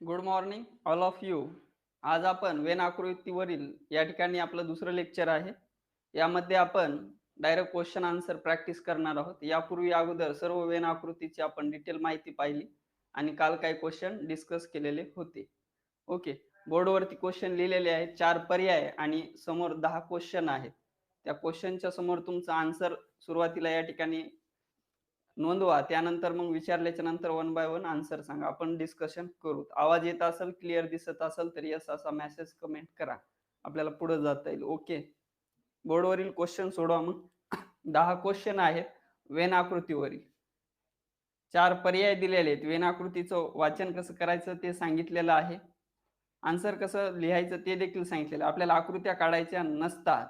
Good morning all of you. आज आपण Wien आकृतीवरील या ठिकाणी आपलं दुसरं लेक्चर आहे. यामध्ये आपण डायरेक्ट क्वेश्चन आन्सर प्रॅक्टिस करणार आहोत. यापूर्वी अगोदर सर्व वेन आकृतीची आपण डिटेल माहिती पाहिली आणि काल काही क्वेश्चन डिस्कस केलेले होते. ओके. बोर्डवरती क्वेश्चन लिहिलेले आहेत, 4 पर्याय आणि समोर 10 क्वेश्चन आहेत. त्या क्वेश्चनच्या समोर तुमचा आन्सर सुरुवातीला या ठिकाणी नोंदवा. त्यानंतर मग विचारल्याच्या नंतर वन बाय वन आन्सर सांगा. आपण डिस्कशन करू. आवाज येत असेल, क्लिअर दिसत असेल तर यस असा मेसेज कमेंट करा. आपल्याला पुढे जाता येईल. ओके. बोर्डवरील क्वेश्चन सोडवा मग. 10 क्वेश्चन आहेत वेन आकृतीवरील. 4 पर्याय दिलेले आहेत. वेन आकृतीचं वाचन कसं करायचं ते सांगितलेलं आहे. आन्सर कसं लिहायचं ते देखील सांगितलेलं. आपल्याला आकृत्या काढायच्या नसतात.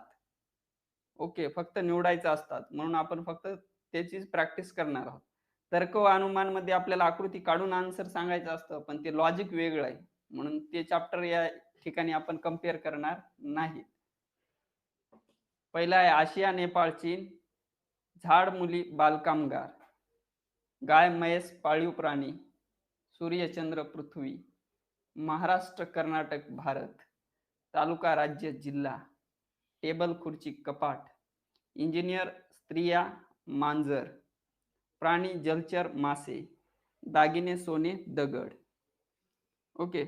ओके. फक्त निवडायचं असतात. म्हणून आपण फक्त त्याचीच प्रॅक्टिस करणार आहोत. तर्क व अनुमानमध्ये आपल्याला आकृती काढून आन्सर सांगायचं असतं, पण ते लॉजिक वेगळं आहे. म्हणून ते चॅप्टर या ठिकाणी आपण कम्पेअर करणार नाही. पहिला आहे आशिया, नेपाळ, चीन. झाड, मुली, बालकामगार. गाय, म्हैस, पाळीव प्राणी. सूर्य, चंद्र, पृथ्वी. महाराष्ट्र, कर्नाटक, भारत. तालुका, राज्य, जिल्हा. टेबल, खुर्ची, कपाट. इंजिनियर, स्त्रिया, मांजर. प्राणी, जलचर, मासे. दागिने, सोने, दगड. ओके.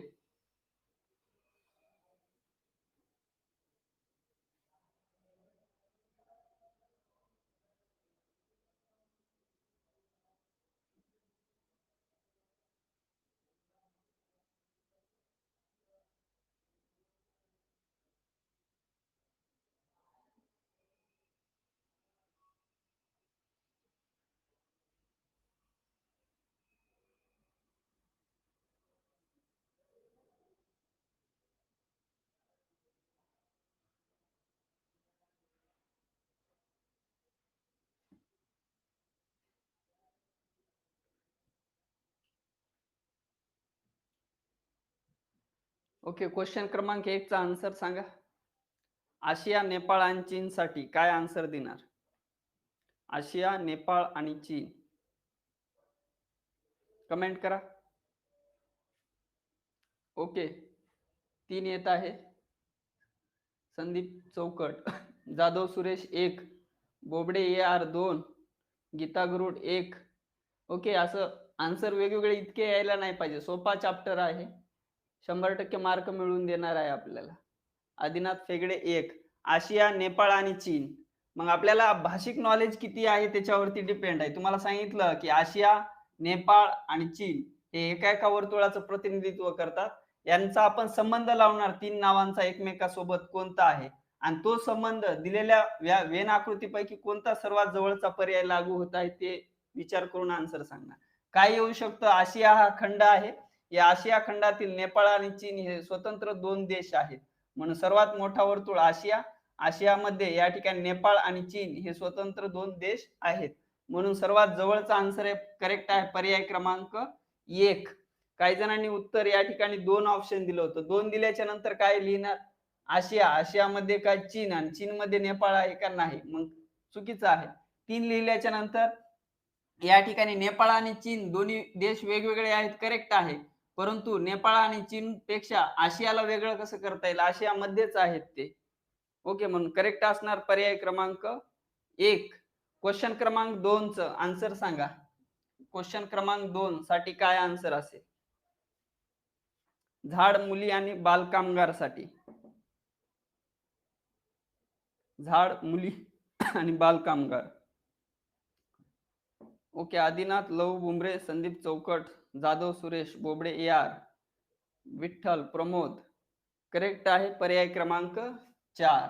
ओके. क्वेश्चन क्रमांक 1 चा आन्सर सांगा. आशिया, नेपाळ आणि चीन साठी काय आन्सर देणार? आशिया, नेपाळ आणि चीन. कमेंट करा. ओके. 3 येत आहे. संदीप चौकट. जाधव सुरेश 1. बोबडे AR 2. गीता गरुड 1. ओके. असं आन्सर वेगवेगळे इतके यायला नाही पाहिजे. सोपा चॅप्टर आहे. 100% मार्क मिळवून देणार आहे आपल्याला. आदिनाथ फेगडे 1. आशिया, नेपाळ आणि चीन. मग आपल्याला भाषिक नॉलेज किती आहे त्याच्यावरती डिपेंड आहे. तुम्हाला सांगितलं की आशिया, नेपाळ आणि चीन हे एका एका वर्तुळाचं प्रतिनिधित्व करतात. यांचा आपण संबंध लावणार 3 नावांचा एकमेकांसोबत कोणता आहे आणि तो संबंध दिलेल्या वेन आकृतीपैकी कोणता सर्वात जवळचा पर्याय लागू होत आहे ते विचार करून आन्सर सांगणार. काय येऊ शकतं? आशिया हा खंड आहे. या आशिया खंडातील नेपाळ आणि चीन हे स्वतंत्र 2 देश आहेत. म्हणून सर्वात मोठा वर्तुळ आशिया. आशियामध्ये या ठिकाणी नेपाळ आणि चीन हे स्वतंत्र 2 देश आहेत. म्हणून सर्वात जवळचा आन्सर करेक्ट आहे पर्याय क्रमांक 1. काही जणांनी उत्तर या ठिकाणी 2 ऑप्शन दिलं होतं. 2 दिल्याच्या नंतर काय लिहिणार? आशिया. आशियामध्ये काय चीन आणि चीनमध्ये नेपाळ आहे का? नाही. मग चुकीचं आहे. 3 लिहिल्याच्या नंतर या ठिकाणी नेपाळ आणि चीन दोन्ही देश वेगवेगळे आहेत, करेक्ट आहे. परंतु नेपाळ आणि चीन पेक्षा आशियाला वेगळं कसं करता येईल? आशियामध्येच आहेत ते. ओके. म्हणून करेक्ट असणार पर्याय क्रमांक 1. क्वेश्चन क्रमांक 2 चं आन्सर सांगा. क्वेश्चन क्रमांक 2 साठी काय आन्सर असेल? झाड, मुली आणि बालकामगारसाठी. झाड, मुली आणि बालकामगार. ओके. आदिनाथ, लव बुंबरे, संदीप चौकट, जाधव सुरेश, बोबडे AR, विठ्ठल, प्रमोद. करेक्ट आहे पर्याय क्रमांक 4.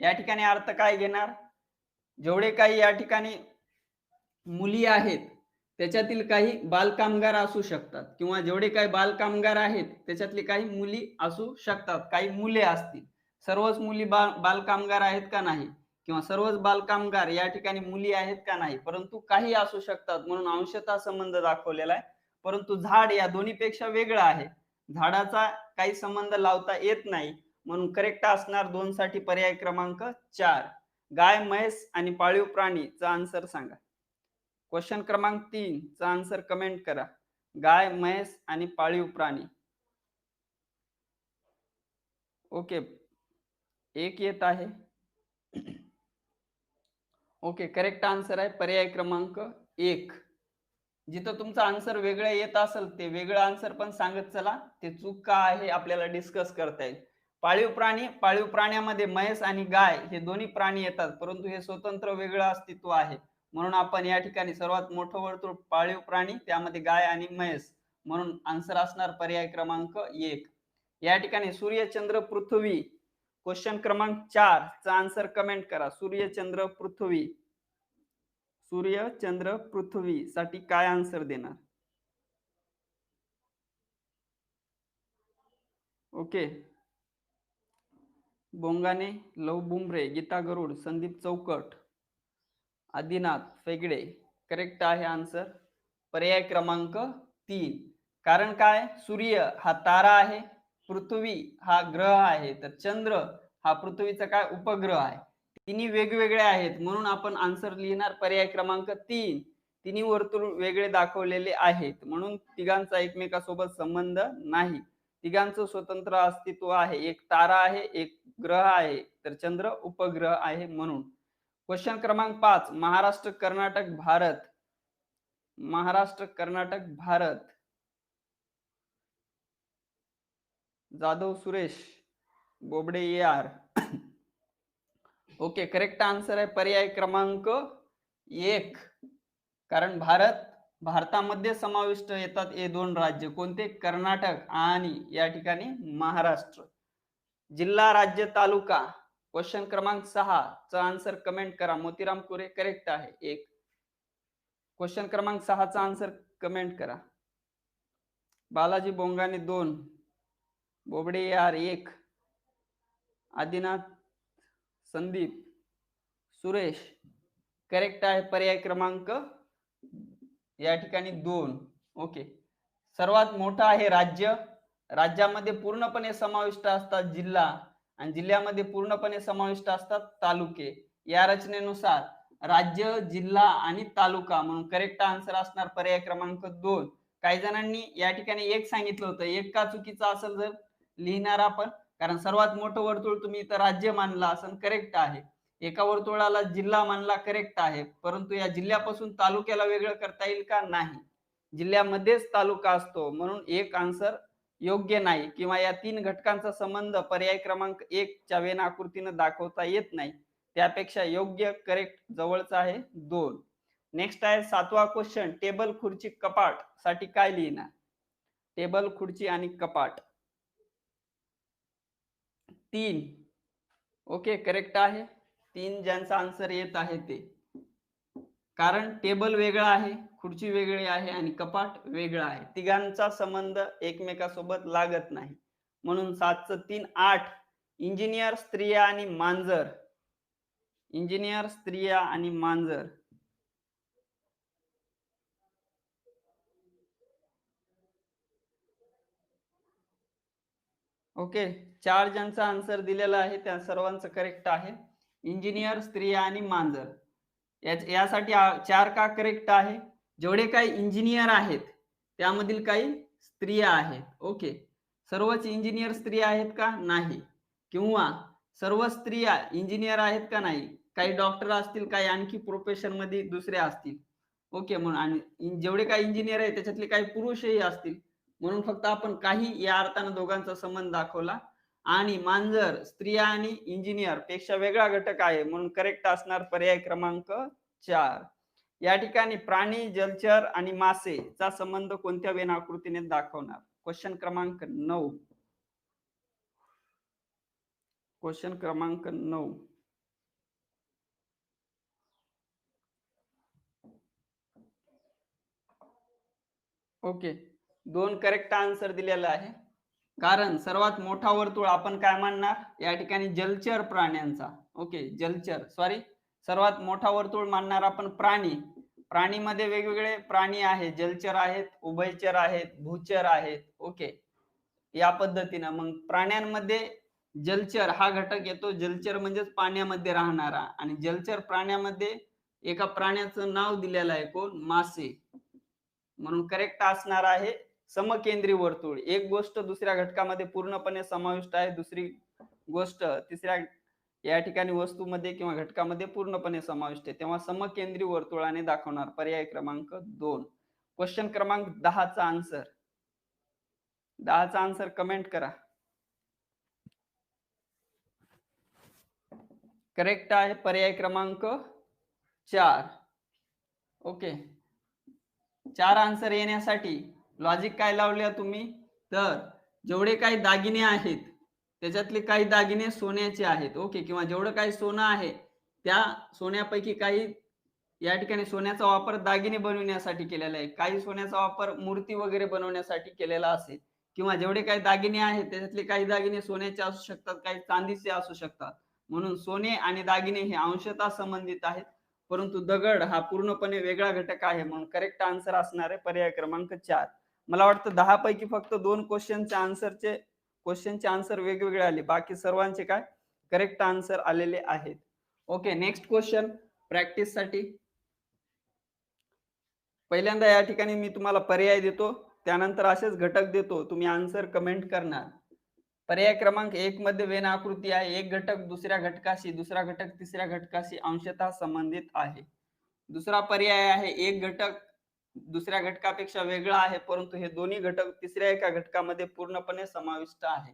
या ठिकाणी अर्थ काय घेणार? जेवढे काही या ठिकाणी मुली आहेत त्याच्यातील काही बालकामगार असू शकतात किंवा जेवढे काही बालकामगार आहेत त्याच्यातली काही मुली असू शकतात, काही मुले असतील. सर्वच मुली बालकामगार आहेत का? नाही. किंवा सर्वच बालकामगार या ठिकाणी मुली आहेत का? नाही. परंतु काही असू शकतात म्हणून अंशतः संबंध दाखवलेला आहे. परंतु झाड या दोन्हीपेक्षा वेगळं आहे. झाडाचा काही संबंध लावता येत नाही म्हणून करेक्ट असणार 2 साठी पर्याय क्रमांक 4. गाय, म्हैस आणि पाळीव प्राणीचा आन्सर सांगा. क्वेश्चन क्रमांक 3 चा आन्सर कमेंट करा. गाय, म्हैस आणि पाळीव प्राणी. ओके, एक येत आहे. ओके, करेक्ट आन्सर आहे पर्याय क्रमांक 1. जिथं तुमचा आन्सर वेगळं येत असेल ते वेगळं आन्सर पण सांगत चला, ते चूक का आहे आपल्याला डिस्कस करता येईल. पाळीव प्राण्यामध्ये म्हैस आणि गाय हे दोन्ही प्राणी येतात, परंतु हे स्वतंत्र वेगळं अस्तित्व आहे. म्हणून आपण या ठिकाणी सर्वात मोठं वर्तुळ पाळीव प्राणी, त्यामध्ये गाय आणि म्हैस, म्हणून आन्सर असणार पर्याय क्रमांक 1. या ठिकाणी सूर्य चंद्र पृथ्वी, क्वेश्चन क्रमांक 4 चा आन्सर कमेंट करा. सूर्य चंद्र पृथ्वी साठी काय आन्सर देणार? ओके, बोंगाने, लव बुमरे, गीता गरुड, संदीप चौकट, आदिनाथ फेगडे. करेक्ट आहे आन्सर पर्याय क्रमांक 3. कारण काय, सूर्य हा तारा आहे, पृथ्वी हा ग्रह आहे, तर चंद्र हा पृथ्वीचा काय उपग्रह आहे. तिन्ही वेगवेगळे आहेत, म्हणून आपण आन्सर लिहिणार पर्याय क्रमांक 3. तिन्ही वर्तुळ वेगळे दाखवलेले आहेत, म्हणून तिघांचा एकमेकासोबत संबंध नाही. तिघांचं स्वतंत्र अस्तित्व आहे. एक तारा आहे, एक ग्रह आहे, तर चंद्र उपग्रह आहे म्हणून. क्वेश्चन क्रमांक 5, Maharashtra Karnataka Bharat, Jadhav Suresh, Bobde AR. Okay, correct answer आहे पर्याय क्रमांक 1. कारण भारतामध्ये समाविष्ट येतात हे दोन राज्य, कोणते? कर्नाटक आणि या ठिकाणी महाराष्ट्र. जिल्हा, राज्य, तालुका, क्वेश्चन क्रमांक 6 चा आन्सर कमेंट करा. मोतीराम कुरे करेक्ट आहे 1. क्वेश्चन क्रमांक 6 चा आन्सर कमेंट करा. बालाजी बोंगाने 2, बोबडे AR 1, आदिनाथ संदीप सुरेश. करेक्ट आहे पर्याय क्रमांक या ठिकाणी 2. ओके, सर्वात मोठं आहे राज्य, राज्यामध्ये पूर्णपणे समाविष्ट असतात जिल्हा, आणि जिल्ह्यामध्ये पूर्णपणे समाविष्ट असतात तालुके. या रचनेनुसार राज्य, जिल्हा आणि तालुका, म्हणून करेक्ट आन्सर असणार पर्याय क्रमांक 2. काही जणांनी या ठिकाणी 1 सांगितलं होतं, 1 का चुकीचं असेल जर लिहिणार आपण? कारण सर्वात मोठं वर्तुळ तुम्ही इथं राज्य मानला असेल, करेक्ट आहे. एका वर्तुळाला जिल्हा मानला, करेक्ट आहे. परंतु या जिल्ह्यापासून तालुक्याला वेगळं करता येईल का? नाही, जिल्ह्यामध्येच तालुका असतो, म्हणून 1 आन्सर योग्य नाही, किंवा या 3 घटकांचा संबंध पर्याय क्रमांक 1 च्या वेन आकृतीनं दाखवता येत नाही. त्यापेक्षा योग्य करेक्ट जवळचा आहे 2. नेक्स्ट आहे 7वा क्वेश्चन, टेबल, खुर्ची, कपाट साठी काय लिहिणार? टेबल, खुर्ची आणि कपाट 3. ओके, करेक्ट आहे 3 ज्यांचा आन्सर येत आहे ते. कारण टेबल वेगळा आहे, खुर्ची वेगळी आहे आणि कपाट वेगळं आहे. तिघांचा संबंध एकमेकासोबत लागत नाही, म्हणून 7चं 3 8. इंजिनियर, स्त्रिया आणि मांजर. इंजिनियर, स्त्रिया आणि मांजर. ओके, 4 ज्यांचा आन्सर दिलेला आहे त्या सर्वांचं करेक्ट आहे. इंजिनियर, स्त्रिया आणि मांजर यासाठी 4 का करेक्ट आहे? जेवढे काही इंजिनियर आहेत त्यामधील काही स्त्रिया आहेत. ओके, सर्वच इंजिनियर स्त्रिया आहेत का? नाही. किंवा सर्व स्त्रिया इंजिनियर आहेत का? नाही. काही डॉक्टर असतील, काही आणखी प्रोफेशन मध्ये दुसरे असतील. ओके, म्हणून आणि जेवढे काही इंजिनियर आहेत त्याच्यातले काही पुरुषही असतील, म्हणून फक्त आपण काही या अर्थानं दोघांचा संबंध दाखवला. आणि मांजर स्त्रिया आणि इंजिनियर पेक्षा वेगळा घटक आहे, म्हणून करेक्ट असणार पर्याय क्रमांक 4. या ठिकाणी प्राणी, जलचर आणि मासे चा संबंध कोणत्या वेन आकृतीने दाखवणार? क्वेश्चन क्रमांक 9. क्वेश्चन क्रमांक 9. ओके, 2 करेक्ट आन्सर दिलेला आहे. कारण सर्वात मोठा वर्तुळ आपण काय मानणार या ठिकाणी? जलचर प्राण्यांचा. ओके, सर्वात मोठा वर्तुळ मानणार आपण प्राणी. प्राणीमध्ये वेगवेगळे प्राणी आहेत, जलचर आहेत, उभयचर आहेत, भूचर आहेत. ओके, या पद्धतीनं मग प्राण्यांमध्ये जलचर हा घटक येतो. जलचर म्हणजेच पाण्यामध्ये राहणारा, आणि जलचर प्राण्यामध्ये एका प्राण्याचं नाव दिलेलं आहे, कोण? मासे. म्हणून करेक्ट असणार आहे समकेंद्री वर्तुळ. एक गोष्ट दुसऱ्या घटकामध्ये पूर्णपणे समाविष्ट आहे, दुसरी गोष्ट तिसऱ्या या ठिकाणी वस्तूमध्ये किंवा घटकामध्ये पूर्णपणे समाविष्ट आहे तेव्हा समकेंद्री वर्तुळाने दाखवणार. पर्याय क्रमांक 2. क्वेश्चन क्रमांक 10चा आन्सर 10चा आन्सर कमेंट करा. करेक्ट आहे पर्याय क्रमांक 4. ओके, 4 आन्सर येण्यासाठी लॉजिक काय लावले तुम्ही, तर जेवढे काही दागिने आहेत त्याच्यातले काही दागिने सोन्याचे आहेत. ओके, किंवा जेवढं काही सोनं आहे त्या सोन्यापैकी काही या ठिकाणी सोन्याचा वापर दागिने बनवण्यासाठी केलेला आहे, काही सोन्याचा वापर मूर्ती वगैरे बनवण्यासाठी केलेला असेल, किंवा जेवढे काही दागिने आहेत त्याच्यातले काही दागिने सोन्याचे असू शकतात, काही चांदीचे असू शकतात. म्हणून सोने आणि दागिने हे अंशतः संबंधित आहेत, परंतु दगड हा पूर्णपणे वेगळा घटक आहे. म्हणून करेक्ट आन्सर असणार आहे पर्याय क्रमांक 4. मला वाटतं 10 पैकी फक्त 2 क्वेश्चनचे आन्सर वेगवेगळे आले, बाकी सर्वांचे काय करेक्ट आन्सर आलेले आहेत. ओके, नेक्स्ट क्वेश्चन प्रॅक्टिस साठी. पहिल्यांदा या ठिकाणी मी तुम्हाला पर्याय देतो, त्यानंतर असेच घटक देतो, तुम्ही आन्सर कमेंट करणार. पर्याय क्रमांक 1 मध्ये वेन आकृती आहे. एक घटक दुसऱ्या घटकाशी, दुसरा घटक तिसऱ्या घटकाशी अंशतः संबंधित आहे. दुसरा पर्याय आहे एक घटक दुसऱ्या घटकापेक्षा वेगळा आहे, परंतु हे दोन्ही घटक तिसऱ्या एका घटकामध्ये पूर्णपणे समाविष्ट आहे.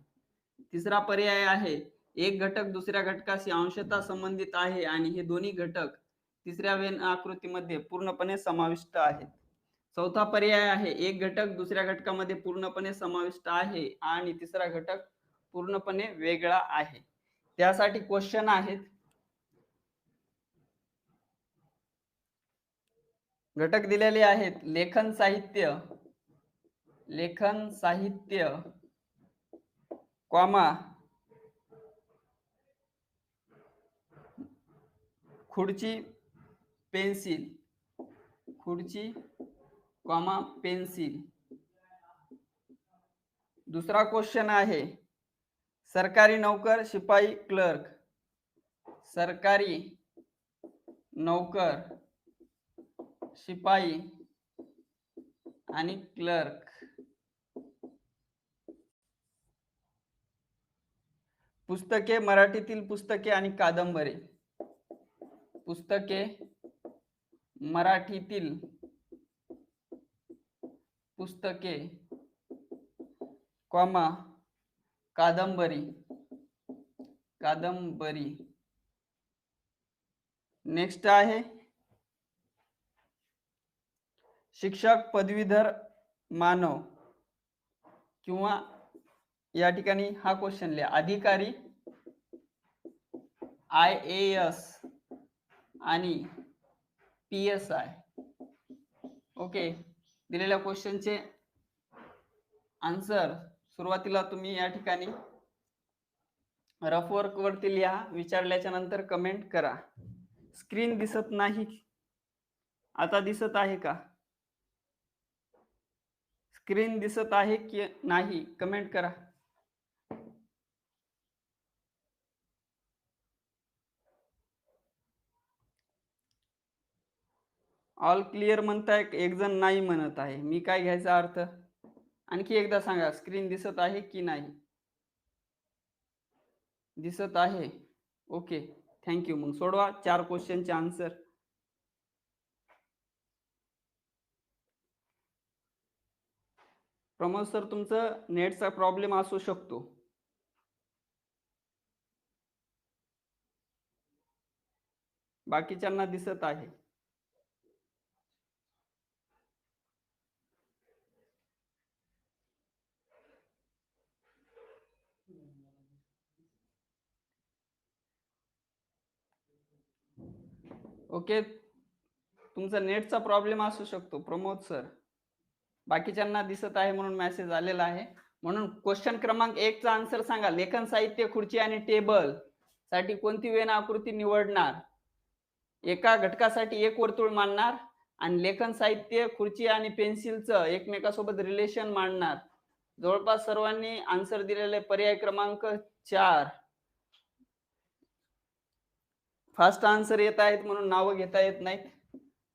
तिसरा पर्याय आहे एक घटक दुसऱ्या घटकाशी अंशतः संबंधित आहे आणि हे दोन्ही घटक तिसऱ्या वेन आकृतीमध्ये पूर्णपणे समाविष्ट आहेत. चौथा पर्याय आहे एक घटक दुसऱ्या घटकामध्ये पूर्णपणे समाविष्ट आहे आणि तिसरा घटक पूर्णपणे वेगळा आहे. त्यासाठी क्वेश्चन आहेत. घटक दिलेले आहेत लेखन साहित्य कॉमा खुर्ची कॉमा पेन्सिल. दुसरा क्वेश्चन आहे सरकारी नौकर शिपाई क्लर्क. सरकारी नौकर शिपाई आणि क्लर्क. पुस्तके मराठीतील पुस्तके आणि कादंबरी. पुस्तके मराठीतील पुस्तके कॉमा कादंबरी. नेक्स्ट आहे शिक्षक पदवीधर मानव, किंवा या ठिकाणी हा क्वेश्चन लिहा अधिकारी IAS आणि PSI. ओके, दिलेल्या क्वेश्चनचे आन्सर सुरुवातीला तुम्ही या ठिकाणी रफ वर्क वरती लिहा, विचारल्याच्या नंतर कमेंट करा. स्क्रीन दिसत नाही, आता दिसत आहे का? स्क्रीन दिसत आहे की नाही कमेंट करा. ऑल क्लिअर म्हणताय, एक जण नाही म्हणत आहे, मी काय घ्यायचा अर्थ? आणखी एकदा सांगा स्क्रीन दिसत आहे की नाही? दिसत आहे. Okay, thank you. मग सोडवा 4 क्वेश्चनचे आन्सर. प्रमोद सर तुमचं नेटचा प्रॉब्लेम असू शकतो. बाकीच्यांना दिसत आहे. ओके, तुमचा नेटचा प्रॉब्लेम असू शकतो प्रमोद सर. बाकीच्यांना दिसत आहे म्हणून मेसेज आलेला आहे. म्हणून क्वेश्चन क्रमांक 1 चा आन्सर सांगा. लेखन साहित्य खुर्ची आणि टेबल साठी कोणती वेन आकृती निवडणार? एका घटकासाठी एक वर्तुळ मांडणार आणि लेखन साहित्य खुर्ची आणि पेन्सिलचं एकमेकांसोबत रिलेशन मांडणार. जवळपास सर्वांनी आन्सर दिलेले पर्याय क्रमांक 4. फास्ट आन्सर येत आहेत म्हणून नावं घेता येत नाहीत.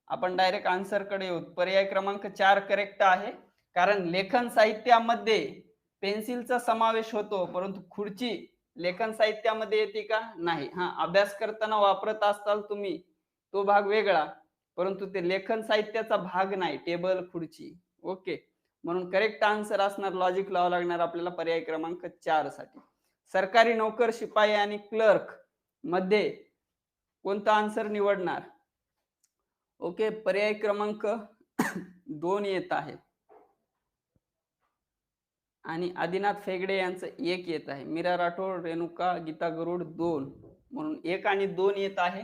आपण डायरेक्ट आन्सर कडे येऊ. पर्याय क्रमांक 4 करेक्ट आहे, कारण लेखन साहित्यामध्ये पेन्सिलचा समावेश होतो, परंतु खुर्ची लेखन साहित्यामध्ये येते का? नाही. हा, अभ्यास करताना वापरत असताल तुम्ही तो भाग वेगळा, परंतु ते लेखन साहित्याचा भाग नाही. टेबल, खुर्ची. ओके. म्हणून करेक्ट आन्सर असणार, लॉजिक लावावं लागणार आपल्याला पर्याय क्रमांक 4 साठी. सरकारी नोकर, शिपाई आणि क्लर्क मध्ये कोणता आन्सर निवडणार? ओके, पर्याय क्रमांक 2 येत आहे आणि आदिनाथ फेगडे यांचं 1 येत आहे. मीरा राठोड, रेणुका, गीता गरुड 2, म्हणून 1 आणि 2 येत आहे.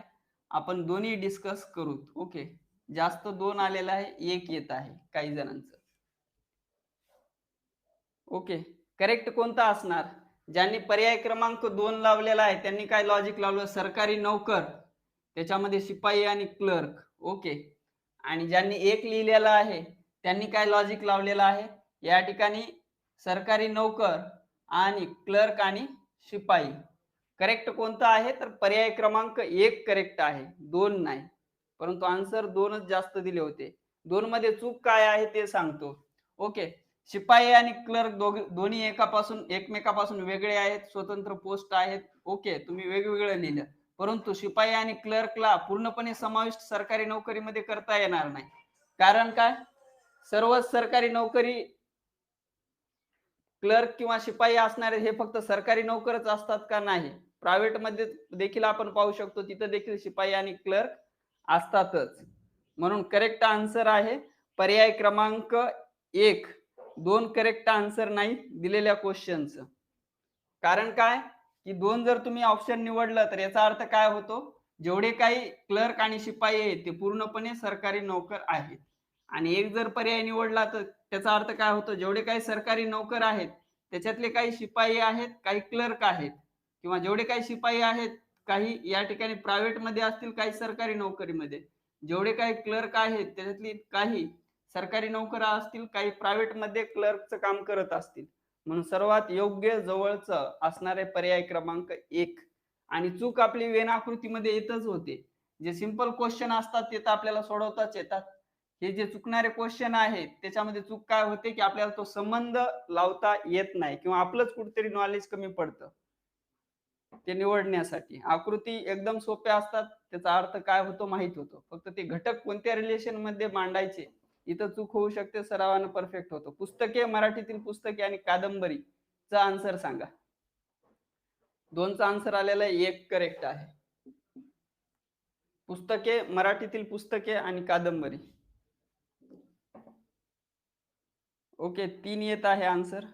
आपण दोन्ही डिस्कस करू. ओके, जास्त 2 आलेला आहे, 1 येत आहे काही जणांचं. ओके, करेक्ट कोणता असणार? ज्यांनी पर्याय क्रमांक 2 लावलेला आहे त्यांनी काय लॉजिक लावलं? सरकारी नोकर, त्याच्यामध्ये शिपाई आणि क्लर्क. ओके, आणि ज्यांनी 1 लिहिलेला आहे त्यांनी काय लॉजिक लावलेलं आहे? या ठिकाणी सरकारी नोकर आणि क्लर्क आणि शिपाई. करेक्ट कोणता आहे? तर पर्याय क्रमांक 1 करेक्ट आहे, 2 नाही. परंतु आन्सर 2च जास्त दिले होते. 2 मध्ये चूक काय आहे ते सांगतो. ओके, शिपाई आणि क्लर्क दोन्ही एकमेकापासून वेगळे आहेत, स्वतंत्र पोस्ट आहेत. ओके, तुम्ही वेगवेगळं लिहिलं, परंतु शिपाई आणि क्लर्कला पूर्णपणे समाविष्ट सरकारी नोकरीमध्ये करता येणार नाही. कारण काय? सर्वच सरकारी नोकरी क्लर्क किंवा शिपाई असणारे हे फक्त सरकारी नोकरच असतात का? नाही. प्रायव्हेट मध्ये देखील आपण पाहू शकतो, तिथं देखील शिपाई आणि क्लर्क असतातच. म्हणून करेक्ट आन्सर आहे पर्याय क्रमांक 1. 2 करेक्ट आन्सर नाही दिलेल्या क्वेश्चनचं. कारण काय, की 2 जर तुम्ही ऑप्शन निवडलं तर याचा अर्थ काय होतो? जेवढे काही क्लर्क आणि शिपाई आहेत ते पूर्णपणे सरकारी नोकर आहेत. आणि 1 जर पर्याय निवडला तर त्याचा अर्थ काय होतो? जेवढे काही सरकारी नोकर आहेत त्याच्यातले काही शिपाई आहेत, काही क्लर्क आहेत, किंवा जेवढे काही शिपाई आहेत काही या ठिकाणी प्रायव्हेट मध्ये असतील, काही सरकारी नोकरीमध्ये. जेवढे काही क्लर्क आहेत त्याच्यातली काही सरकारी नोकर असतील, काही प्रायव्हेट मध्ये क्लर्कचं काम करत असतील. म्हणून सर्वात योग्य जवळचं असणारे पर्याय क्रमांक 1. आणि चूक आपली वेन आकृतीमध्ये येतच होते. जे सिंपल क्वेश्चन असतात ते तर आपल्याला सोडवताच येतात. हे जे चुकणारे क्वेश्चन आहेत त्याच्यामध्ये चूक काय होते, की आपल्याला तो संबंध लावता येत नाही किंवा आपलंच कुठेतरी नॉलेज कमी पडतं ते निवडण्यासाठी. आकृती एकदम सोप्या असतात, त्याचा अर्थ काय होतो माहित होतो, फक्त ते घटक कोणत्या रिलेशन मध्ये मांडायचे इथं चूक होऊ शकते, सरावानं परफेक्ट होतो. पुस्तके, मराठीतील पुस्तके आणि कादंबरीचा आन्सर सांगा. 2चा आन्सर आलेला आहे, 1 करेक्ट आहे. पुस्तके, मराठीतील पुस्तके आणि कादंबरी. ओके, 3 येत आहे आन्सर.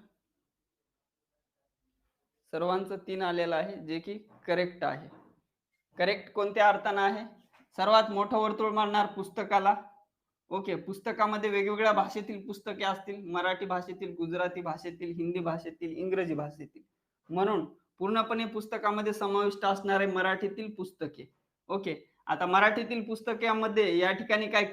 सर्वांचं 3 आलेलं आहे, जे की करेक्ट आहे. करेक्ट कोणत्या अर्थानं आहे? सर्वात मोठं वर्तुळ मानणार पुस्तकाला. ओके, पुस्तकामध्ये वेगवेगळ्या भाषेतील पुस्तके असतील, मराठी भाषेतील, गुजराती भाषेतील, हिंदी भाषेतील, इंग्रजी भाषेतील. म्हणून पूर्णपणे पुस्तकामध्ये समाविष्ट असणारे मराठीतील पुस्तके. ओके, आता मराठीतील पुस्तकामध्ये या ठिकाणी काही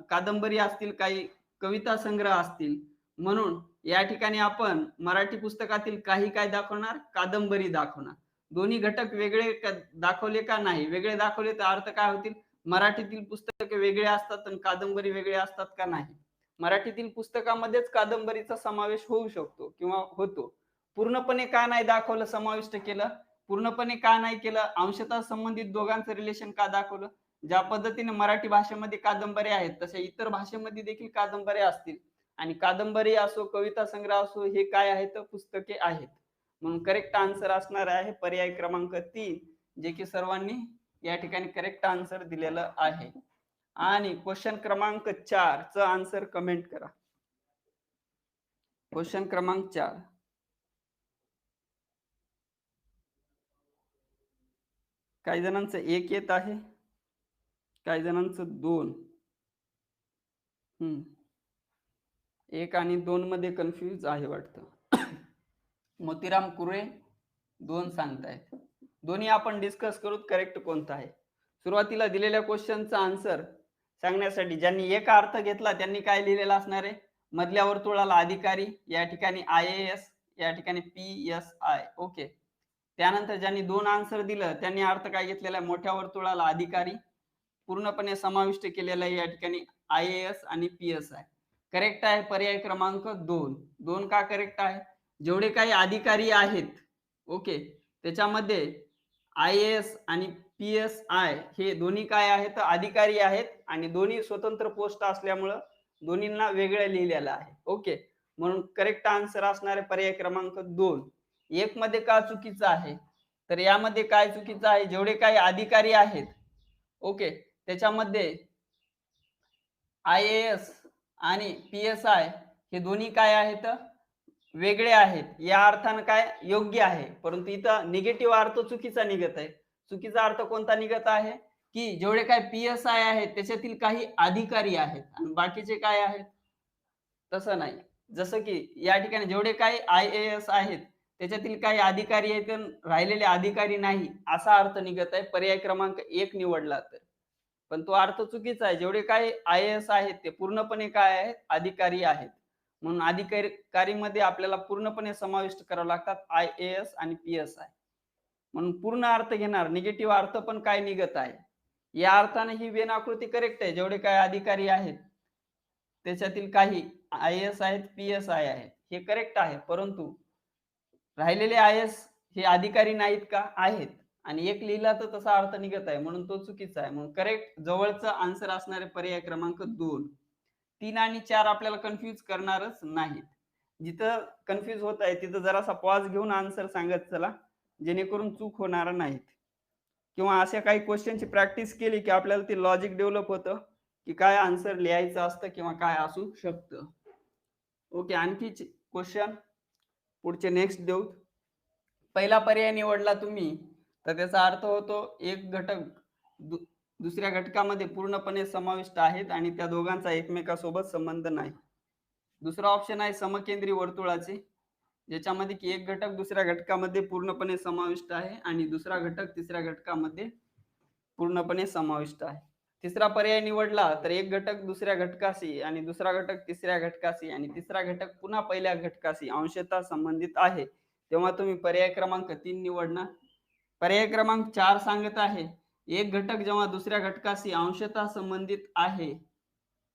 कादंबरी असतील, काही कविता संग्रह असतील. म्हणून या ठिकाणी आपण मराठी पुस्तकातील काही काय दाखवणार? कादंबरी दाखवणार. दोन्ही घटक वेगळे दाखवले का? नाही. वेगळे दाखवले तर अर्थ काय होतील? मराठीतील पुस्तके वेगळे असतात आणि कादंबरी वेगळे असतात का? नाही. मराठीतील पुस्तकामध्येच कादंबरीचा समावेश होऊ शकतो किंवा होतो. पूर्णपणे का नाही दाखवलं, समाविष्ट केलं? पूर्णपणे का नाही केलं? अंशतः संबंधित दोघांचं रिलेशन का दाखवलं? ज्या पद्धतीने मराठी भाषेमध्ये कादंबऱ्या आहेत तशा इतर भाषेमध्ये देखील कादंबऱ्या असतील. आणि कादंबरी असो, कविता संग्रह असो, हे काय आहेत? पुस्तके आहेत. म्हणून करेक्ट आन्सर असणार आहे पर्याय क्रमांक 3, जे की सर्वांनी या ठिकाणी करेक्ट आन्सर दिलेलं आहे. आणि क्वेश्चन क्रमांक 4 च आन्सर कमेंट करा. क्वेश्चन क्रमांक 4. काही जणांचं 1 येत आहे, काही जणांचं 2. 1 आणि 2 मध्ये कन्फ्यूज आहे वाटतं. मोतीराम कुरे 2 सांगतायत. दोन्ही आपण डिस्कस करू, करेक्ट कोणता आहे. सुरुवातीला दिलेल्या क्वेश्चनचा आन्सर सांगण्यासाठी ज्यांनी एक अर्थ घेतला त्यांनी काय लिहिलेलं असणार आहे? मधल्या वर्तुळाला अधिकारी, या ठिकाणी IAS, या ठिकाणी PSI. ओके, त्यानंतर ज्यांनी 2 आन्सर दिलं त्यांनी अर्थ काय घेतलेला आहे? मोठ्या वर्तुळाला अधिकारी, पूर्णपणे समाविष्ट केलेला आहे या ठिकाणी IAS आणि PSI. करेक्ट आहे पर्याय क्रमांक 2. 2 का करेक्ट आहे? जेवढे काही अधिकारी आहेत ओके, त्याच्यामध्ये IAS आणि PSI हे दोन्ही काय आहेत, अधिकारी आहेत आणि दोन्ही स्वतंत्र पोस्ट असल्यामुळं दोन्हींना वेगळं लिहिलेलं आहे. ओके, म्हणून करेक्ट आन्सर असणारे पर्याय क्रमांक 2. 1 मध्ये का चुकीचं आहे, तर यामध्ये काय चुकीचं आहे, जेवढे काही अधिकारी आहेत, ओके, त्याच्यामध्ये IAS आणि PSI हे दोन्ही काय आहेत, वेगळे आहेत. या अर्थानं काय योग्य आहे, परंतु इथं निगेटिव्ह अर्थ चुकीचा निघत आहे. चुकीचा अर्थ कोणता निघत आहे, की जेवढे काही PSI आहेत त्याच्यातील काही अधिकारी आहेत आणि बाकीचे काय आहेत, तसं नाही. जसं की या ठिकाणी जेवढे काही IAS आहेत त्याच्यातील काही अधिकारी आहेत आणि राहिलेले अधिकारी नाही, असा अर्थ निघत आहे पर्याय क्रमांक 1 निवडला तर. पण तो अर्थ चुकीचा आहे. जेवढे काही IAS आहेत ते पूर्णपणे काय आहेत, अधिकारी आहेत. म्हणून अधिकारीमध्ये आपल्याला पूर्णपणे समाविष्ट करावं लागतात IAS आणि PSI. म्हणून पूर्ण अर्थ घेणार, निगेटिव्ह अर्थ पण काय निघत आहे. या अर्थाने ही वेन आकृती करेक्ट आहे. जेवढे काही अधिकारी आहेत त्याच्यातील काही IAS आहेत, PSI आहेत. हे करेक्ट आहे. परंतु राहिलेले IAS हे अधिकारी नाहीत का? आहेत. आणि एक लिहिला तर तसा अर्थ निघत आहे, म्हणून तो चुकीचा आहे. म्हणून करेक्ट जवळचा आन्सर असणारे पर्याय क्रमांक 2. 3 आणि 4 आपल्याला कन्फ्यूज करणारच नाहीत. जिथं कन्फ्यूज होत आहे तिथं जरासा पॉज घेऊन आन्सर सांगत चला, जेणेकरून चूक होणार नाहीत. किंवा अशा काही क्वेश्चनची प्रॅक्टिस केली की आपल्याला ते लॉजिक डेव्हलप होतं, की काय आन्सर लिहायचं असतं किंवा काय असू शकतं. ओके, आणखी क्वेश्चन पुढचे नेक्स्ट देऊ. पहिला पर्याय निवडला तुम्ही तर त्याचा अर्थ होतो एक घटक दुसऱ्या घटकामध्ये पूर्णपणे समाविष्ट आहेत आणि त्या दोघांचा एकमेकांसोबत संबंध नाही. दुसरा ऑप्शन आहे समकेंद्री वर्तुळाचे, ज्याच्यामध्ये की एक घटक दुसऱ्या घटकामध्ये पूर्णपणे समाविष्ट आहे आणि दुसरा घटक तिसऱ्या घटकामध्ये पूर्णपणे समाविष्ट आहे. तिसरा पर्याय निवडला तर एक घटक दुसऱ्या घटकाशी आणि दुसरा घटक तिसऱ्या घटकाशी आणि तिसरा घटक पुन्हा पहिल्या घटकाशी अंशतः संबंधित आहे, तेव्हा तुम्ही पर्याय क्रमांक 3 निवडणार. पर्याय क्रमांक 4 सांगत आहे एक घटक जेव्हा दुसऱ्या घटकाशी अंशतः संबंधित आहे,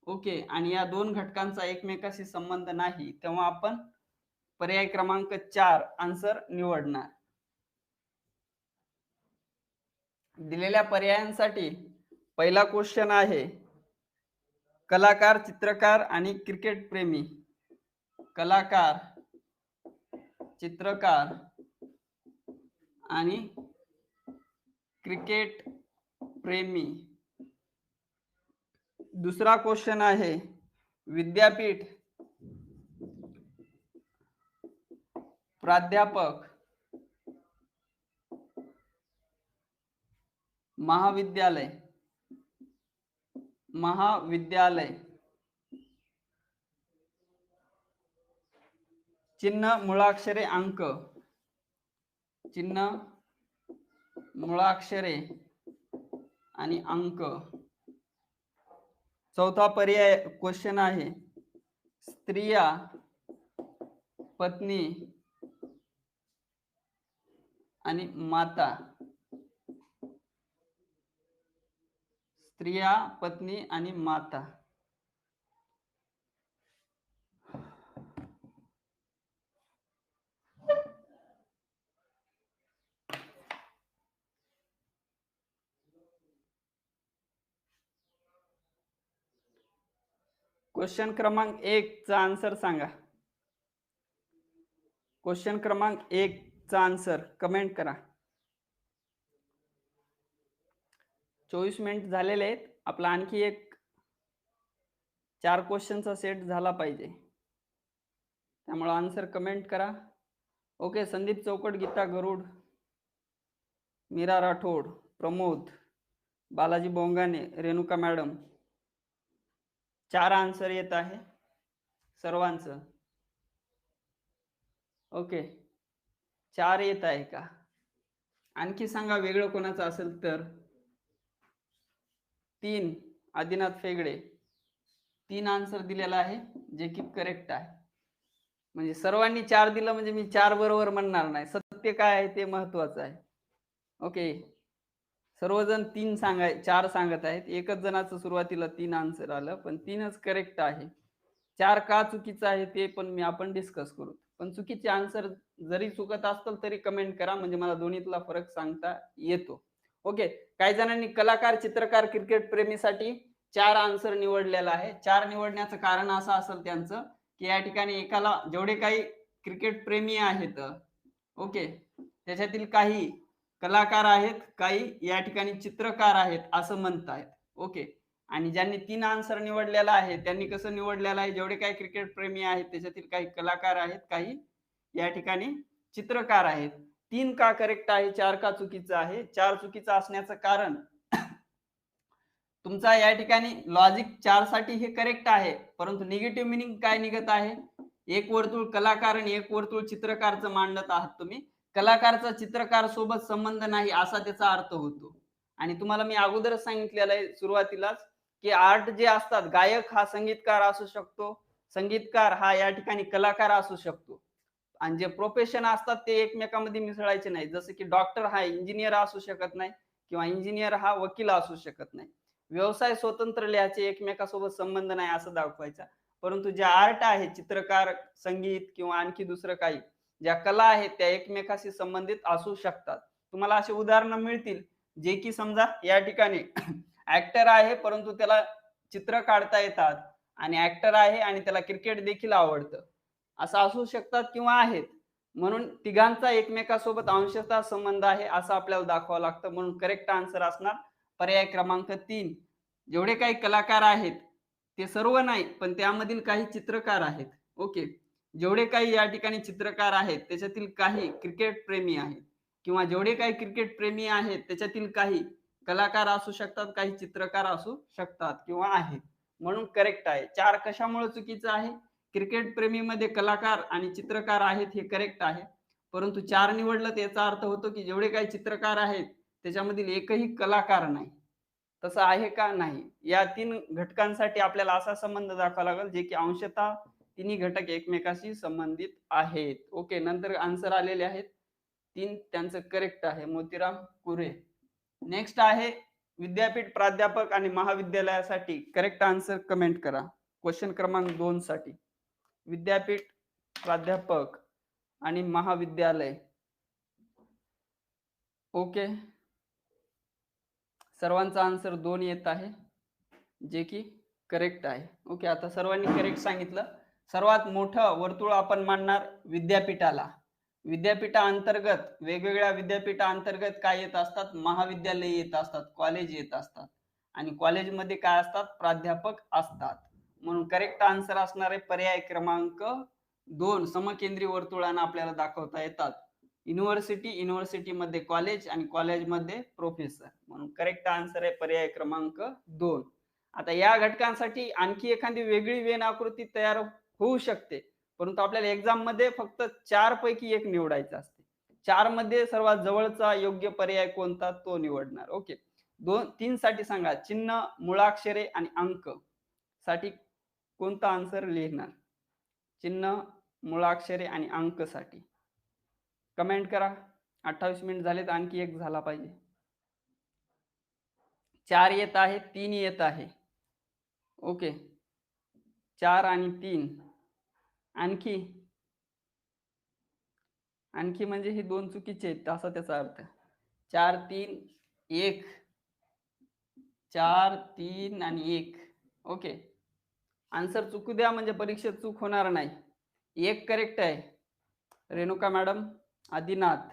ओके, आणि या दोन घटकांचा एकमेकाशी संबंध नाही, तेव्हा आपण पर्याय क्रमांक 4 आन्सर निवडणार. दिलेल्या पर्यायांसाठी पहिला क्वेश्चन आहे कलाकार, चित्रकार आणि क्रिकेट प्रेमी. कलाकार, चित्रकार आणि क्रिकेट प्रेमी. दुसरा क्वेश्चन आहे विद्यापीठ, प्राध्यापक, महाविद्यालय, चिन्ह, मुळाक्षरे, अंक. चिन्ह, मुळाक्षरे आणि अंक. चौथा पर्याय क्वेश्चन आहे स्त्रिया, पत्नी आणि माता. स्त्रिया, पत्नी आणि माता. क्वेश्चन क्रमांक 1 चा आन्सर सांगा. क्वेश्चन क्रमांक 1 चा आन्सर कमेंट करा. 24 मिनिट झालेले आहेत. आपला आणखी एक 4 क्वेश्चनचा सेट झाला पाहिजे, त्यामुळे आन्सर कमेंट करा. ओके, संदीप चौकट, गीता गरुड, मीरा राठोड, प्रमोद, बालाजी बोंगाने, रेणुका मॅडम. 4 आन्सर येत आहे सर्वांचं. ओके, 4 येत आहे का? आणखी सांगा वेगळं कोणाचं असेल तर. 3 आदिनाथ फेगडे. 3 आन्सर दिलेला आहे जे की करेक्ट आहे. म्हणजे सर्वांनी 4 दिलं म्हणजे मी 4 बरोबर म्हणणार नाही. सत्य काय आहे ते महत्वाचं आहे. ओके, सर्वजण 4 सांगत आहेत. एकच जणाचं सुरुवातीला 3 आन्सर आलं, पण 3च करेक्ट आहे. 4 का चुकीचं आहे ते पण आपण डिस्कस करू. पण चुकीचे आन्सर जरी चुकत असतील तरी कमेंट करा, म्हणजे मला दोन्हीतला फरक सांगता येतो. ओके. काही जणांनी कलाकार, चित्रकार, क्रिकेट प्रेमीसाठी 4 आन्सर निवडलेला आहे. 4 निवडण्याचं कारण असं असेल त्यांचं, की या ठिकाणी एकाला जेवढे काही क्रिकेट प्रेमी आहेत, ओके, त्याच्यातील काही कलाकार आहेत, काही या ठिकाणी चित्रकार आहेत असं म्हणतायत. ओके. आणि ज्यांनी 3 आन्सर निवडलेला आहे, त्यांनी कसं निवडलेलं आहे, जेवढे काही क्रिकेट प्रेमी आहेत त्याच्यातील काही कलाकार आहेत, काही या ठिकाणी चित्रकार आहेत. 3 का करेक्ट आहे, 4 का चुकीचं आहे. 4 चुकीचं असण्याचं कारण तुमचा या ठिकाणी लॉजिक 4 साठी हे करेक्ट आहे, परंतु निगेटिव्ह मीनिंग काय निघत आहे? एक वर्तुळ कलाकार आणि एक वर्तुळ चित्रकारचं मांडत आहात तुम्ही. कलाकारचा चित्रकार सोबत संबंध नाही असा त्याचा अर्थ होतो. आणि तुम्हाला मी अगोदरच सांगितलेलं आहे सुरुवातीलाच, की आर्ट जे असतात, गायक हा संगीतकार असू शकतो, संगीतकार हा या ठिकाणी कलाकार असू शकतो. आणि जे प्रोफेशन असतात ते एकमेकांमध्ये मिसळायचे नाही. जसं की डॉक्टर हा इंजिनियर असू शकत नाही किंवा इंजिनियर हा वकील असू शकत नाही. व्यवसाय स्वतंत्र लिहायचे, एकमेकांसोबत संबंध नाही असं दाखवायचा. परंतु जे आर्ट आहे, चित्रकार, संगीत किंवा आणखी दुसरं काही, ज्या कला आहेत त्या एकमेकाशी संबंधित असू शकतात. तुम्हाला अशी उदाहरणं मिळतील, जे की समजा या ठिकाणी ॲक्टर आहे, परंतु त्याला चित्र काढता येतात आणि ॲक्टर आहे आणि त्याला क्रिकेट देखील आवडतं. असं असू शकतात किंवा आहेत. म्हणून तिघांचा एकमेकांसोबत अंशतः संबंध आहे असं आपल्याला दाखवावं लागतं. म्हणून करेक्ट आन्सर असणार पर्याय क्रमांक 3. जेवढे काही कलाकार आहेत, ते सर्व नाही, पण त्यामधील काही चित्रकार आहेत. ओके. जेवढे काही या ठिकाणी चित्रकार आहेत, त्याच्यातील काही क्रिकेट प्रेमी आहेत किंवा जेवढे काही क्रिकेट प्रेमी आहेत, त्याच्यातील काही कलाकार असू शकतात, काही चित्रकार असू शकतात किंवा आहेत. म्हणून करेक्ट आहे. 4 कशामुळे चुकीचं आहे? क्रिकेट प्रेमीमध्ये कलाकार आणि चित्रकार आहेत हे करेक्ट आहे. परंतु 4 निवडलं तर याचा अर्थ होतो, की जेवढे काही चित्रकार आहेत, त्याच्यामधील एकही कलाकार नाही. तसं आहे का? नाही. या 3 घटकांसाठी आपल्याला असा संबंध दाखवावा लागेल, जे की अंशतः तिन्ही घटक एकमेकांशी संबंधित आहेत. ओके. नंतर आन्सर आलेले आहेत. 3 त्यांचं करेक्ट आहे. मोतीराम कुरे. नेक्स्ट आहे विद्यापीठ, प्राध्यापक आणि महाविद्यालयासाठी करेक्ट आन्सर कमेंट करा. क्वेश्चन क्रमांक 2 साठी. विद्यापीठ, प्राध्यापक आणि महाविद्यालय. ओके. सर्वांचा आन्सर 2 येत आहे, जे की करेक्ट आहे. ओके. आता सर्वांनी करेक्ट सांगितलं. सर्वात मोठं वर्तुळ आपण मानणार विद्यापीठाला. विद्यापीठाअंतर्गत, वेगवेगळ्या विद्यापीठाअंतर्गत काय येत असतात? महाविद्यालय येत असतात, कॉलेज येत असतात आणि कॉलेजमध्ये काय असतात? प्राध्यापक असतात. म्हणून करेक्ट आन्सर असणार आहे पर्याय क्रमांक 2. समकेंद्री वर्तुळांना आपल्याला दाखवता येतात. युनिव्हर्सिटीमध्ये कॉलेज आणि कॉलेजमध्ये प्रोफेसर. म्हणून करेक्ट आन्सर आहे पर्याय क्रमांक 2. आता या घटकांसाठी आणखी एखादी वेगळी वेन आकृती तयार होऊ शकते, परंतु आपल्याला एक्झाम मध्ये फक्त 4 पैकी एक निवडायचं असते. 4 मध्ये सर्वात जवळचा योग्य पर्याय कोणता तो निवडणार. ओके. 2-3 साठी सांगा. चिन्ह, मुळाक्षरे आणि अंक साठी कोणता आन्सर लिहिणार? चिन्ह, मुळाक्षरे आणि अंक साठी कमेंट करा. 28 मिनिट झालेत, आणखी एक झाला पाहिजे. 4 येत आहे, 3 येत आहे. ओके. 4 आणि 3. आणखी आणखी म्हणजे हे 2 चुकीचे आहेत असा त्याचा अर्थ. 4, 3, 1. 4, 3 आणि 1. ओके. आन्सर चुकू द्या म्हणजे परीक्षेत चूक होणार नाही. 1 करेक्ट आहे. रेणुका मॅडम, आदिनाथ,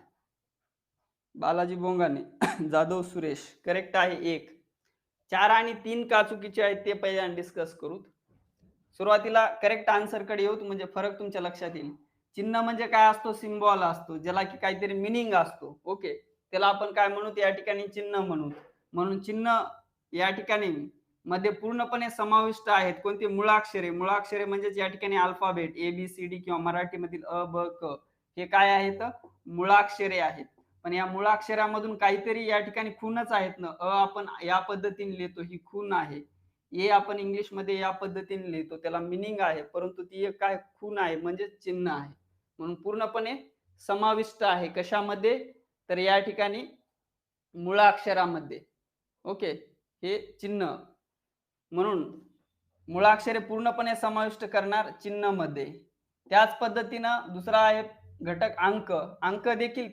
बालाजी बोंगाने, जाधव सुरेश. करेक्ट आहे 1. 4 आणि 3 का चुकीचे आहेत ते पहिल्यांदा डिस्कस करू. सुरुवातीला करेक्ट आन्सर कडे येऊ म्हणजे फरक तुमच्या लक्षात येईल. चिन्ह म्हणजे काय असतो? सिम्बॉल असतो, ज्याला की काहीतरी मिनिंग असतो. ओके. त्याला आपण काय म्हणू? या ठिकाणी चिन्ह म्हणू. म्हणून चिन्ह या ठिकाणी मध्ये पूर्णपणे समाविष्ट आहेत कोणती? मुळाक्षरे. मुळाक्षरे म्हणजेच या ठिकाणी alphabet A B C D किंवा मराठीमधील अ ब क हे काय आहेत? मुळाक्षरे आहेत. पण या मुळाक्षरामधून काहीतरी या ठिकाणी खूणच आहेत ना. अ आपण या पद्धतीने लिहितो, ही खूण आहे. हे आपण इंग्लिश मध्ये या पद्धतीने लिहितो, त्याला मिनिंग आहे, परंतु ती एक काय? खूण आहे, म्हणजे चिन्ह आहे. म्हणून पूर्णपणे समाविष्ट आहे कशामध्ये? तर या ठिकाणी मुळाक्षरामध्ये. ओके. हे चिन्ह. म्हणून मुळाक्षरे पूर्णपणे समाविष्ट करणार चिन्ह मध्ये. त्याच पद्धतीनं दुसरा आहे घटक अंक. अंक देखील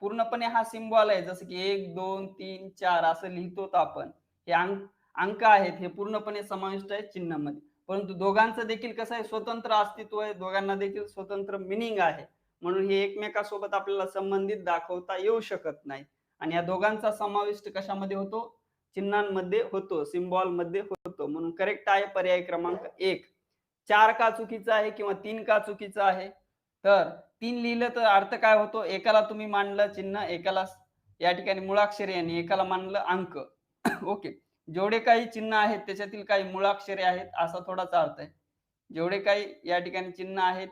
पूर्णपणे हा सिम्बॉल आहे, जसं की 1 2 3 4 असं लिहितो आपण. हे अंक आहेत, हे पूर्णपणे समाविष्ट आहे चिन्ह मध्ये. परंतु दोघांचं देखील कसं आहे, स्वतंत्र अस्तित्व आहे, दोघांना देखील स्वतंत्र मिनिंग आहे. म्हणून हे एकमेकांसोबत आपल्याला संबंधित दाखवता येऊ शकत नाही. आणि या दोघांचा समाविष्ट कशामध्ये होतो? चिन्हांमध्ये होतो, सिम्बॉल मध्ये होतो. म्हणून करेक्ट आहे पर्याय क्रमांक 1. 4 का चुकीचा आहे किंवा 3 का चुकीचा आहे? तर 3 लिहिलं तर अर्थ काय होतो? एकाला तुम्ही मानलं चिन्ह, एकाला या ठिकाणी मुळाक्षरे आणि एकाला मानलं अंक. ओके. जेवढे काही चिन्ह आहेत त्याच्यातील काही मुळाक्षरे आहेत असा थोडाच अर्थ आहे. जेवढे काही या ठिकाणी चिन्ह आहेत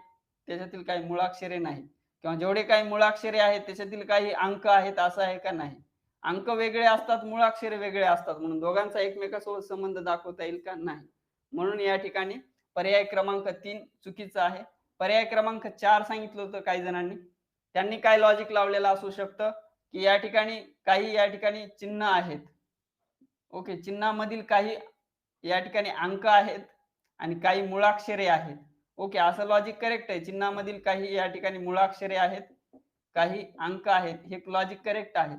त्याच्यातील काही मुळाक्षरे नाहीत, किंवा जेवढे काही मुळाक्षरे आहेत त्याच्यातील काही अंक आहेत असं आहे का? नाही. अंक वेगळे असतात, मुळाक्षरे वेगळे असतात, म्हणून दोघांचा एकमेकांसोबत संबंध दाखवता येईल का? नाही. म्हणून या ठिकाणी पर्याय क्रमांक 3 चुकीचा आहे. पर्याय क्रमांक 4 सांगितलं होतं काही जणांनी. त्यांनी काय लॉजिक लावलेलं असू शकतं, की या ठिकाणी चिन्ह आहेत. ओके, चिन्हामधील काही या ठिकाणी अंक आहेत आणि काही मुळाक्षरे आहेत. ओके, असं लॉजिक करेक्ट आहे. चिन्हामधील काही या ठिकाणी मुळाक्षरे आहेत, काही अंक आहेत, हे लॉजिक करेक्ट आहे.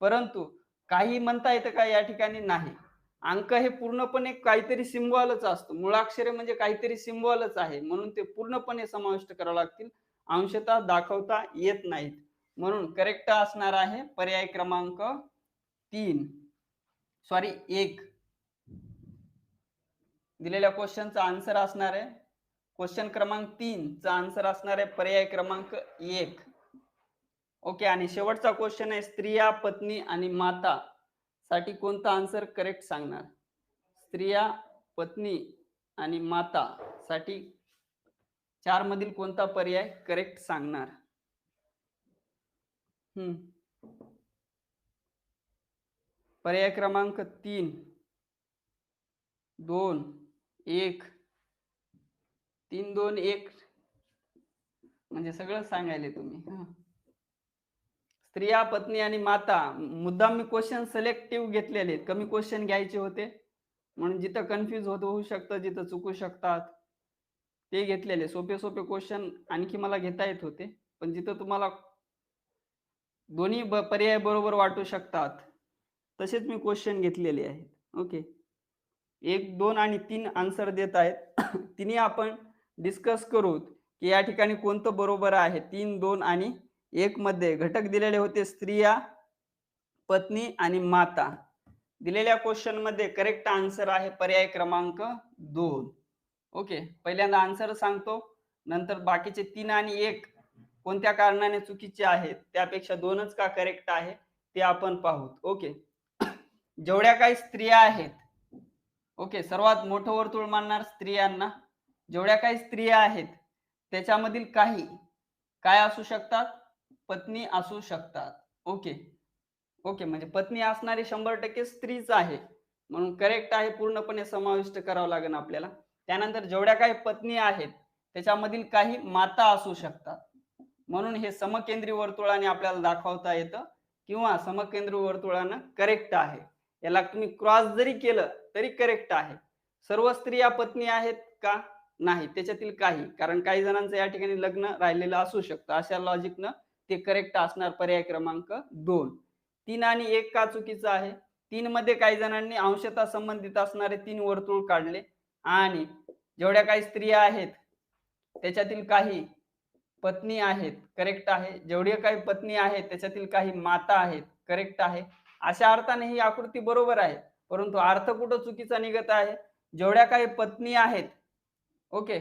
परंतु काही म्हणता येतं का? या ठिकाणी नाही. अंक हे पूर्णपणे काहीतरी सिम्बॉलच असतो, मुळाक्षरे म्हणजे काहीतरी सिम्बॉलच आहे, म्हणून ते पूर्णपणे समाविष्ट करावे लागतील, अंशतः दाखवता येत नाहीत. म्हणून करेक्ट असणार आहे पर्याय क्रमांक 3 सॉरी 1. दिलेल्या क्वेश्चनचा आन्सर असणार आहे, क्वेश्चन क्रमांक 3 चा आन्सर असणार आहे पर्याय क्रमांक 1. ओके, आणि शेवटचा क्वेश्चन आहे स्त्रिया, पत्नी आणि माता साठी कोणता आन्सर करेक्ट सांगणार? स्त्रिया, पत्नी आणि माता साठी 4 मधील कोणता पर्याय करेक्ट सांगणार? पर्याय क्रमांक 3 2 1 3 2 1 म्हणजे सगळं सांगायले तुम्ही. स्त्रिया, पत्नी आणि माता. मुद्दाम मी क्वेश्चन सिलेक्टिव्ह घेतलेले, कमी क्वेश्चन घ्यायचे होते, म्हणून जिथं कन्फ्यूज होऊ शकतं, जिथं चुकू शकतात ते घेतलेले. सोपे सोपे क्वेश्चन आणखी मला घेता येत होते, पण जिथं तुम्हाला दोन्ही पर्याय बरोबर वाटू शकतात तसेच मी क्वेश्चन घेतलेले आहेत. ओके, 1 2 आणि 3 आन्सर देत आहेत. तिन्ही आपण डिस्कस करू की या ठिकाणी कोणतं बरोबर आहे. 3 2 आणि 1 मध्ये घटक दिलेले होते स्त्रिया, पत्नी आणि माता. दिलेल्या क्वेश्चन मध्ये करेक्ट आन्सर आहे पर्याय क्रमांक 2. ओके, पहिल्यांदा आन्सर सांगतो, नंतर बाकीचे 3 आणि 1 कोणत्या कारणाने चुकीचे आहेत, त्यापेक्षा 2च का करेक्ट आहे ते आपण पाहू. ओके, जेवढ्या काही स्त्रिया आहेत, ओके, सर्वात मोठं वर्तुळ मानणार स्त्रियांना. जेवढ्या काही स्त्रिया आहेत त्याच्यामधील काही काय असू शकतात? पत्नी असू शकतात. ओके ओके, म्हणजे पत्नी असणारी 100% स्त्रीच आहे, म्हणून करेक्ट आहे, पूर्णपणे समाविष्ट करावं लागेल आपल्याला. त्यानंतर जेवढ्या काही पत्नी आहेत त्याच्यामधील काही माता असू शकतात, म्हणून हे समकेंद्री वर्तुळाने आपल्याला दाखवता येतं, किंवा समकेंद्री वर्तुळानं करेक्ट आहे. याला तुम्ही क्रॉस जरी केलं तरी करेक्ट आहे. सर्व स्त्रिया पत्नी आहेत का? नाही, त्याच्यातील काही, कारण काही जणांचं या ठिकाणी लग्न राहिलेलं असू शकतं, अशा लॉजिकनं ते करेक्ट असणार पर्याय क्रमांक 2. 3 आणि 1 का चुकीचं आहे? 3 मध्ये काही जणांनी अंशतः संबंधित असणारे 3 वर्तुळ काढले, आणि जेवढ्या काही स्त्रिया आहेत त्याच्यातील काही पत्नी आहेत, करेक्ट आहे. जेवढे काही पत्नी आहेत त्याच्यातील काही माता आहेत, करेक्ट आहे. अशा अर्थाने ही आकृती बरोबर आहे, परंतु अर्थ कुठं चुकीचा निघत आहे? जेवढ्या काही पत्नी आहेत, ओके,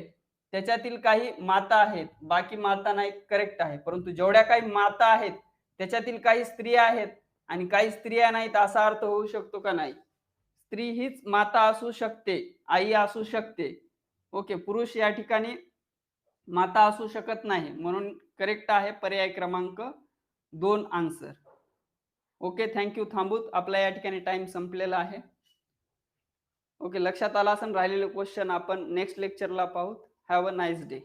त्याच्यातील काही माता आहेत, बाकी माता नाही, करेक्ट आहे. परंतु जेवढ्या काही माता आहेत त्याच्यातील काही स्त्रिया आहेत आणि काही स्त्रिया नाहीत, असा अर्थ होऊ शकतो का? नाही. स्त्री हीच माता असू शकते, आई असू शकते. ओके, पुरुष या ठिकाणी माता असू शकत नाही, म्हणून करेक्ट आहे पर्याय क्रमांक 2 आन्सर. Okay, thank you. थांबूत, आपला या ठिकाणी टाइम संपलेला आहे. ओके, लक्षात आला असेल. राहिलेले क्वेश्चन आपण नेक्स्ट लेक्चरला पाहू. Have a nice day.